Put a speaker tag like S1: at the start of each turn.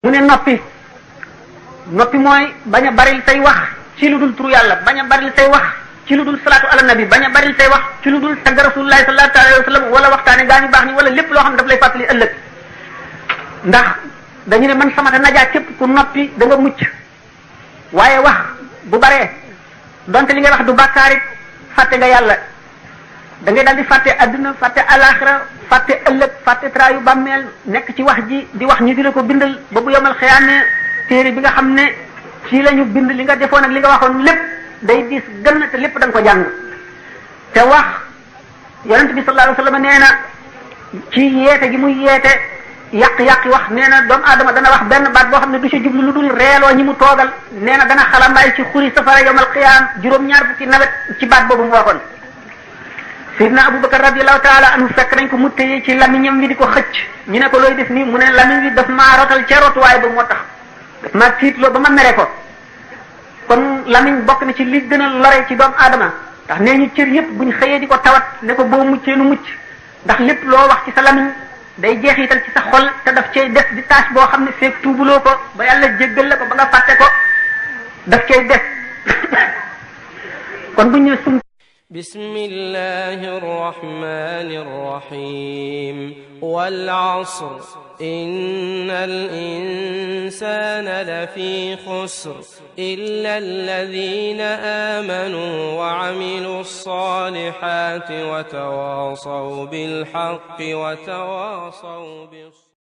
S1: mu ne noppi mooy bañ a baril say wax ci lu dul turu yàlla, bañ a baril say wax ci lu dul salaatu ala nabi, bañ a baril say wax ci lu dul tagg rasulullahi sallallahu alayhi wa sallam wala waxtaane gaa ñu baax ñi wala lépp loo xam ne daf lay fàttali ëllëg. ndax dañu ne man samata najaa képp ku noppi da nga mucc, waaye wax bu baree donte li ngay wax du bàkkaarit fàtte nga yàlla, da ngay daal di fàtte adduna, fàtte alaxira, fàtte ëllëg, fàtte traayu bàmmeel, nekk ci wax ji di wax ñu di la ko bindal ba bu yomal xiyaame téere bi nga xam ne ci la ñu bind li nga defoon ak li nga waxoon lépp day diis gën te lépp da nga ko jàng. te wax yonent bi sallallahu alayhi wa sallam nee na ci yeete gi muy yeete yàq-yàq wax nee na doomu aadama dana wax benn baat boo xam ne du ci jublu lu dul reeloo ñi mu toogal, nee na dana xalambaay ci xuri safara yomal xiyaam juróom-ñaar fukki nawet ci baat boobu mu waxoon. Sidna Abubakar radiyallahu taala anhu fekk nañ ko mu téye ci lamiñam wi di ko xëcc, ñu ne ko looy def nii mu ne lamiñ wi daf maa rotal ca rotuwaay ba moo tax daf maa tiitloo ba ma mere ko. kon lamiñ bokk na ci li gën a lore ci doomu aadama, ndax nee ñu cër yëpp buñ xëyee di ko tawat ne ko boo muccee nu mucc, ndax lépp loo wax ci sa lamiñ day jeexital ci sa xol te daf cay def di tâche boo xam ne feeg tuubuloo ko ba yàlla jéggal la ko ba nga fàtte ko daf cay def kon buñ ne sum
S2: bismillahi rrahmani rrahim wal asr innal insana lafi khusr illa alladhina amanu wa amilu ssalihati wa tawasaw bil haqqi wa tawasaw bis